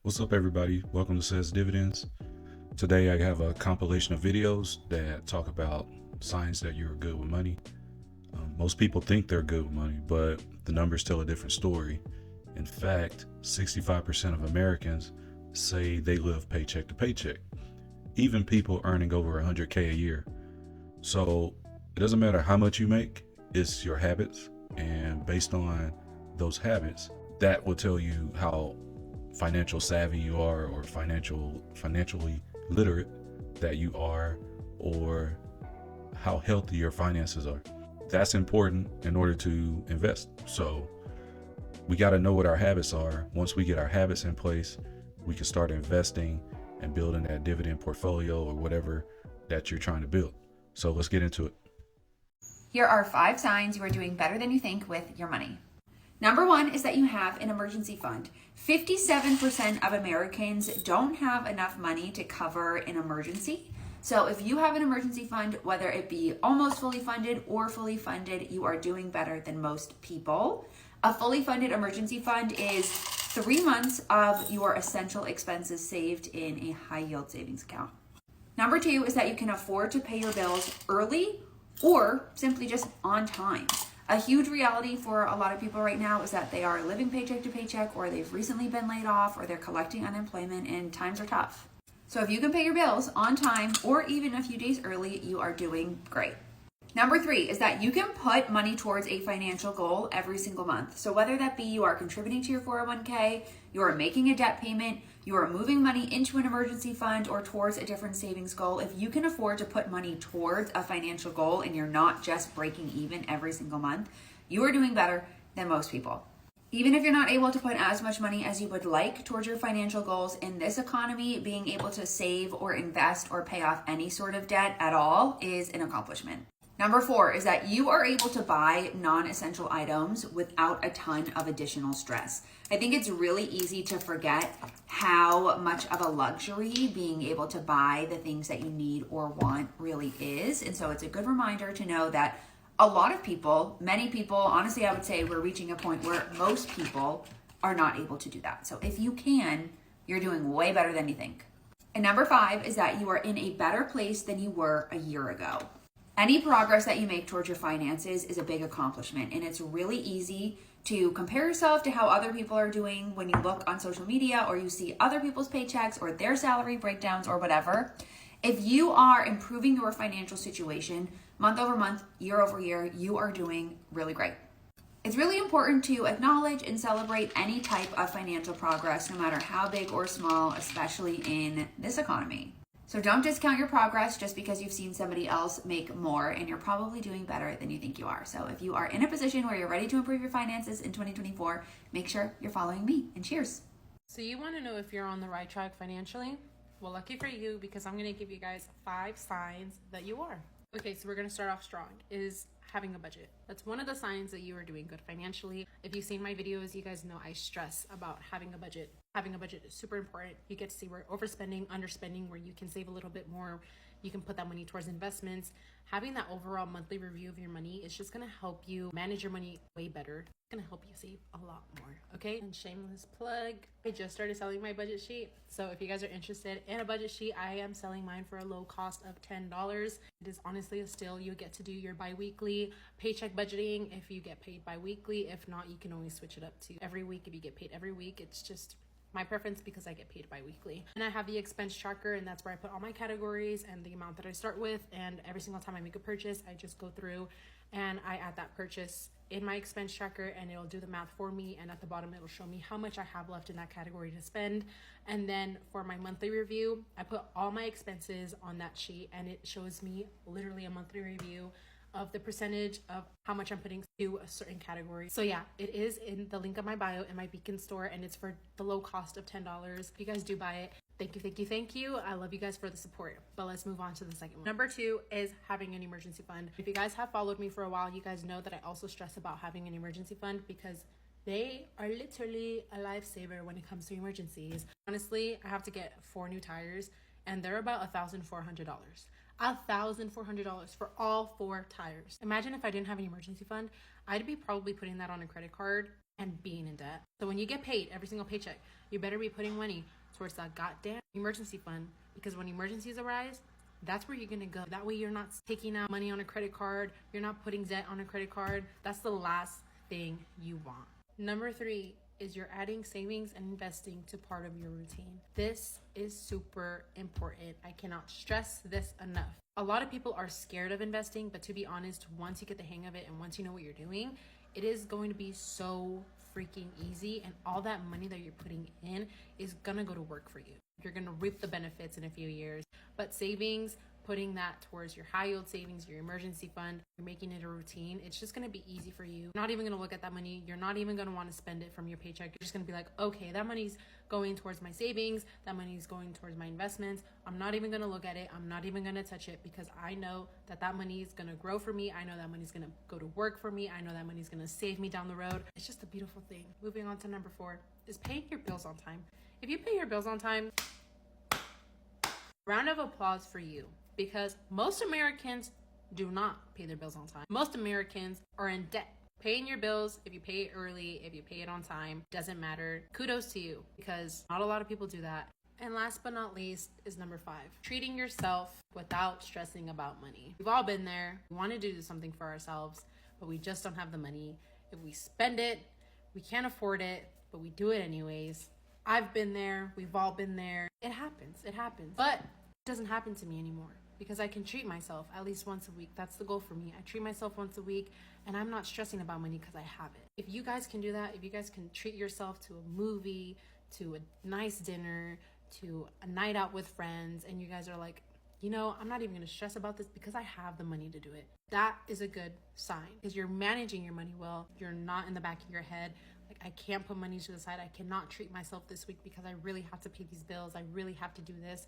What's up, everybody? Welcome to Says Dividends. Today, I have a compilation of videos that talk about signs that you're good with money. Most people think they're good with money, but the numbers tell a different story. In fact, 65% of Americans say they live paycheck to paycheck, even people earning over 100K a year. So it doesn't matter how much you make, it's your habits. And based on those habits, that will tell you how financial savvy you are, or financially literate that you are, or how healthy your finances are. That's important in order to invest. So we got to know what our habits are. Once we get our habits in place, we can start investing and building that dividend portfolio or whatever that you're trying to build. So let's get into it. Here are 5 signs you are doing better than you think with your money. Number 1 is that you have an emergency fund. 57% of Americans don't have enough money to cover an emergency. So if you have an emergency fund, whether it be almost fully funded or fully funded, you are doing better than most people. A fully funded emergency fund is 3 months of your essential expenses saved in a high yield savings account. Number 2 is that you can afford to pay your bills early or simply just on time. A huge reality for a lot of people right now is that they are living paycheck to paycheck, or they've recently been laid off, or they're collecting unemployment, and times are tough. So if you can pay your bills on time or even a few days early, you are doing great. Number 3 is that you can put money towards a financial goal every single month. So whether that be you are contributing to your 401k, you are making a debt payment, you are moving money into an emergency fund or towards a different savings goal, if you can afford to put money towards a financial goal and you're not just breaking even every single month, you are doing better than most people. Even if you're not able to put as much money as you would like towards your financial goals in this economy, being able to save or invest or pay off any sort of debt at all is an accomplishment. Number 4 is that you are able to buy non-essential items without a ton of additional stress. I think it's really easy to forget how much of a luxury being able to buy the things that you need or want really is. And so it's a good reminder to know that a lot of people, many people, honestly, I would say we're reaching a point where most people are not able to do that. So if you can, you're doing way better than you think. And number 5 is that you are in a better place than you were a year ago. Any progress that you make towards your finances is a big accomplishment, and it's really easy to compare yourself to how other people are doing when you look on social media or you see other people's paychecks or their salary breakdowns or whatever. If you are improving your financial situation month over month, year over year, you are doing really great. It's really important to acknowledge and celebrate any type of financial progress, no matter how big or small, especially in this economy. So don't discount your progress just because you've seen somebody else make more, and you're probably doing better than you think you are. So if you are in a position where you're ready to improve your finances in 2024, make sure you're following me, and cheers. So you want to know if you're on the right track financially? Well, lucky for you, because I'm going to give you guys 5 signs that you are. Okay, so we're going to start off strong, is having a budget. That's one of the signs that you are doing good financially. If you've seen my videos, you guys know I stress about having a budget. Having a budget is super important. You get to see where overspending, underspending, where you can save a little bit more. You can put that money towards investments. Having that overall monthly review of your money is just going to help you manage your money way better. It's going to help you save a lot more, okay? And shameless plug, I just started selling my budget sheet. So if you guys are interested in a budget sheet, I am selling mine for a low cost of $10. It is honestly a steal. You get to do your bi-weekly paycheck budgeting if you get paid bi-weekly. If not, you can always switch it up to every week if you get paid every week. It's just my preference because I get paid bi-weekly. And I have the expense tracker, and that's where I put all my categories and the amount that I start with. And every single time I make a purchase, I just go through and I add that purchase in my expense tracker, and it'll do the math for me. And at the bottom, it'll show me how much I have left in that category to spend. And then for my monthly review, I put all my expenses on that sheet, and it shows me literally a monthly review of the percentage of how much I'm putting to a certain category. So yeah, it is in the link of my bio in my Beacon store, and it's for the low cost of $10. If you guys do buy it, thank you, thank you, thank you. I love you guys for the support. But let's move on to the second one. Number 2 is having an emergency fund. If you guys have followed me for a while, you guys know that I also stress about having an emergency fund because they are literally a lifesaver when it comes to emergencies. Honestly, I have to get 4 new tires, and they're about $1,400. $1,400 for all 4 tires. Imagine if I didn't have an emergency fund, I'd be probably putting that on a credit card and being in debt. So when you get paid every single paycheck, you better be putting money towards that goddamn emergency fund, because when emergencies arise, that's where you're gonna go. That way you're not taking out money on a credit card, you're not putting debt on a credit card. That's the last thing you want. Number 3 is you're adding savings and investing to part of your routine. This is super important. I cannot stress this enough. A lot of people are scared of investing, but to be honest, once you get the hang of it and once you know what you're doing, it is going to be so freaking easy, and all that money that you're putting in is gonna go to work for you. You're gonna reap the benefits in a few years. But savings, putting that towards your high yield savings, your emergency fund, you're making it a routine, it's just gonna be easy for you. You're not even gonna look at that money. You're not even gonna wanna spend it from your paycheck. You're just gonna be like, okay, that money's going towards my savings, that money's going towards my investments. I'm not even gonna look at it. I'm not even gonna touch it, because I know that that money is gonna grow for me. I know that money's gonna go to work for me. I know that money's gonna save me down the road. It's just a beautiful thing. Moving on to number 4 is paying your bills on time. If you pay your bills on time, round of applause for you, because most Americans do not pay their bills on time. Most Americans are in debt. Paying your bills, if you pay it early, if you pay it on time, doesn't matter. Kudos to you, because not a lot of people do that. And last but not least is number 5, treating yourself without stressing about money. We've all been there. We want to do something for ourselves, but we just don't have the money. If we spend it, we can't afford it, but we do it anyways. I've been there. We've all been there. It happens. But it doesn't happen to me anymore, because I can treat myself at least once a week. That's the goal for me. I treat myself once a week, and I'm not stressing about money because I have it. If you guys can do that, if you guys can treat yourself to a movie, to a nice dinner, to a night out with friends, and you guys are like, you know, I'm not even going to stress about this because I have the money to do it. That is a good sign, because you're managing your money well. You're not in the back of your head like, I can't put money to the side. I cannot treat myself this week because I really have to pay these bills. I really have to do this.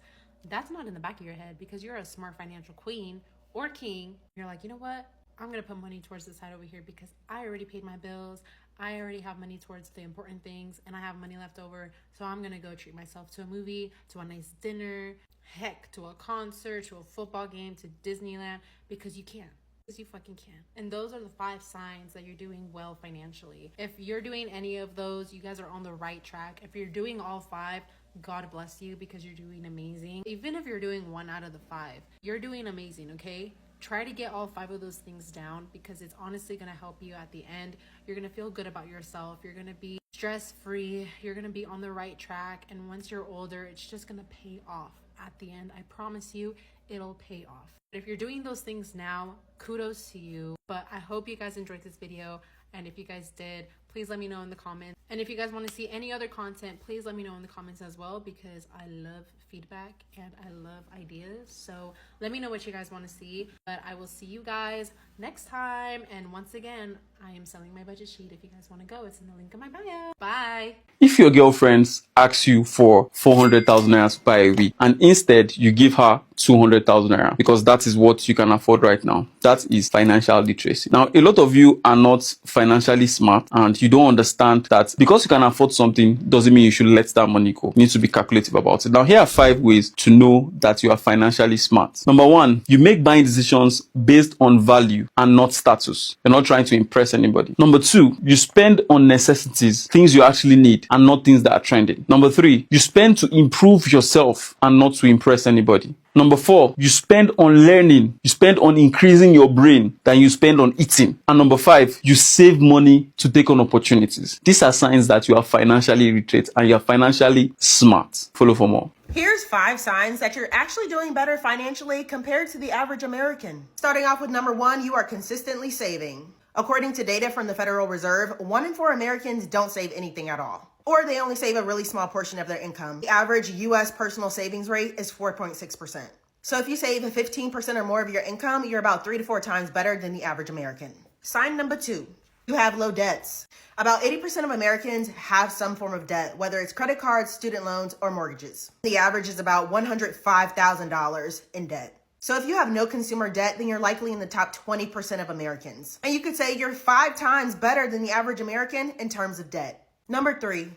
That's not in the back of your head, because you're a smart financial queen or king. You're like, you know what? I'm going to put money towards the side over here because I already paid my bills. I already have money towards the important things, and I have money left over. So I'm going to go treat myself to a movie, to a nice dinner, heck, to a concert, to a football game, to Disneyland, because you can. Because you fucking can. And those are the 5 signs that you're doing well financially. If you're doing any of those, you guys are on the right track. If you're doing all 5, God bless you, because you're doing amazing. Even if you're doing 1 out of the 5, you're doing amazing, okay? Try to get all 5 of those things down, because it's honestly going to help you at the end. You're going to feel good about yourself. You're going to be stress-free. You're going to be on the right track. And once you're older, it's just going to pay off at the end. I promise you, it'll pay off. If you're doing those things now, kudos to you. But I hope you guys enjoyed this video. And if you guys did, please let me know in the comments. And if you guys want to see any other content, please let me know in the comments as well, because I love feedback and I love ideas. So let me know what you guys want to see. But I will see you guys next time. And once again, I am selling my budget sheet. If you guys want to go, it's in the link in my bio. Bye. If your girlfriends ask you for 400,000 naira to buy a wig, and instead you give her 200,000 naira because that is what you can afford right now, that is financial literacy. Now, a lot of you are not financially smart, and you don't understand that because you can afford something doesn't mean you should let that money go. You need to be calculative about it. Now, here are 5 ways to know that you are financially smart. Number 1, you make buying decisions based on value and not status. You're not trying to impress anybody. Number 2, you spend on necessities, things you actually need, and not things that are trending. Number 3, you spend to improve yourself and not to impress anybody. Number 4, you spend on learning. You spend on increasing your brain than you spend on eating. And number 5, you save money to take on opportunities. These are signs that you are financially literate and you are financially smart. Follow for more. Here's 5 signs that you're actually doing better financially compared to the average American. Starting off with number 1, you are consistently saving. According to data from the Federal Reserve, 1 in 4 Americans don't save anything at all, or they only save a really small portion of their income. The average U.S. personal savings rate is 4.6%. So if you save 15% or more of your income, you're about 3 to 4 times better than the average American. Sign number 2, you have low debts. About 80% of Americans have some form of debt, whether it's credit cards, student loans, or mortgages. The average is about $105,000 in debt. So if you have no consumer debt, then you're likely in the top 20% of Americans. And you could say you're 5 times better than the average American in terms of debt. Number 3,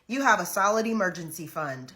you have a solid emergency fund.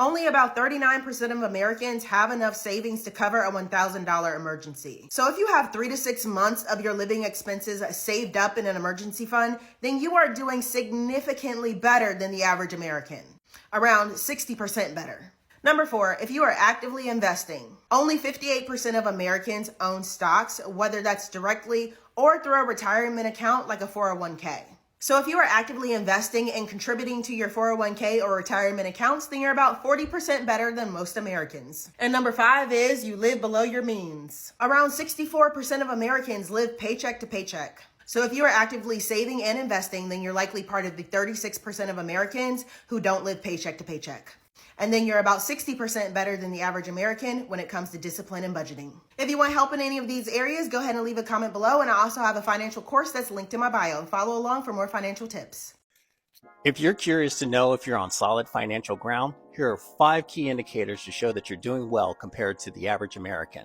Only about 39% of Americans have enough savings to cover a $1,000 emergency. So if you have 3 to 6 months of your living expenses saved up in an emergency fund, then you are doing significantly better than the average American, around 60% better. Number 4, if you are actively investing, only 58% of Americans own stocks, whether that's directly or through a retirement account like a 401k. So if you are actively investing and contributing to your 401k or retirement accounts, then you're about 40% better than most Americans. And number 5 is you live below your means. Around 64% of Americans live paycheck to paycheck. So if you are actively saving and investing, then you're likely part of the 36% of Americans who don't live paycheck to paycheck. And then you're about 60% better than the average American when it comes to discipline and budgeting. If you want help in any of these areas, go ahead and leave a comment below. And I also have a financial course that's linked in my bio. Follow along for more financial tips. If you're curious to know if you're on solid financial ground, here are 5 key indicators to show that you're doing well compared to the average American.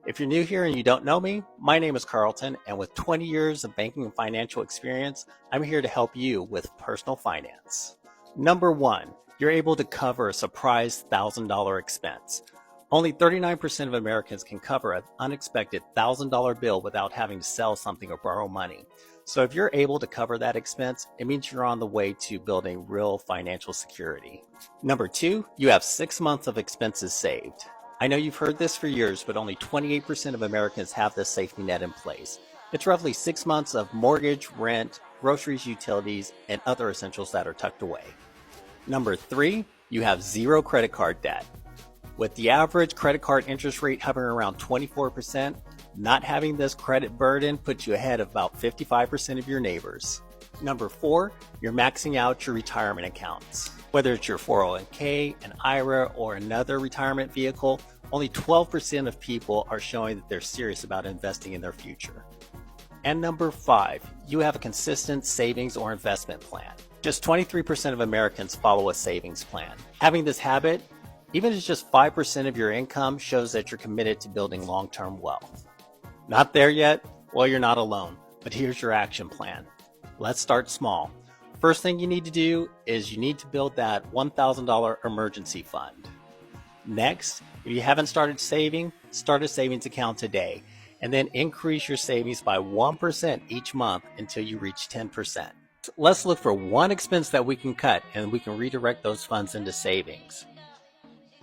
If you're new here and you don't know me, my name is Carlton, and with 20 years of banking and financial experience, I'm here to help you with personal finance. Number 1. You're able to cover a surprise $1,000 expense. Only 39% of Americans can cover an unexpected $1,000 bill without having to sell something or borrow money. So if you're able to cover that expense, it means you're on the way to building real financial security. Number 2, you have 6 months of expenses saved. I know you've heard this for years, but only 28% of Americans have this safety net in place. It's roughly 6 months of mortgage, rent, groceries, utilities, and other essentials that are tucked away. Number 3, you have 0 credit card debt. With the average credit card interest rate hovering around 24%, not having this credit burden puts you ahead of about 55% of your neighbors. Number 4, you're maxing out your retirement accounts. Whether it's your 401k, an IRA, or another retirement vehicle, only 12% of people are showing that they're serious about investing in their future. And number 5, you have a consistent savings or investment plan. Just 23% of Americans follow a savings plan. Having this habit, even if it's just 5% of your income, shows that you're committed to building long-term wealth. Not there yet? Well, you're not alone, but here's your action plan. Let's start small. First thing you need to do is you need to build that $1,000 emergency fund. Next, if you haven't started saving, start a savings account today, and then increase your savings by 1% each month until you reach 10%. Let's look for one expense that we can cut, and we can redirect those funds into savings.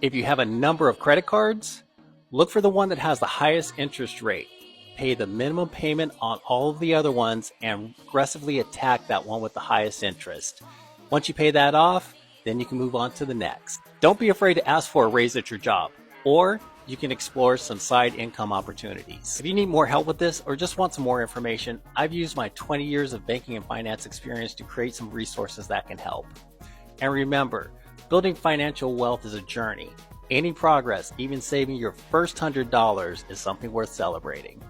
If you have a number of credit cards, look for the one that has the highest interest rate. Pay the minimum payment on all of the other ones and aggressively attack that one with the highest interest. Once you pay that off, then you can move on to the next. Don't be afraid to ask for a raise at your job, or you can explore some side income opportunities. If you need more help with this or just want some more information, I've used my 20 years of banking and finance experience to create some resources that can help. And remember, building financial wealth is a journey. Any progress, even saving your first $100, is something worth celebrating.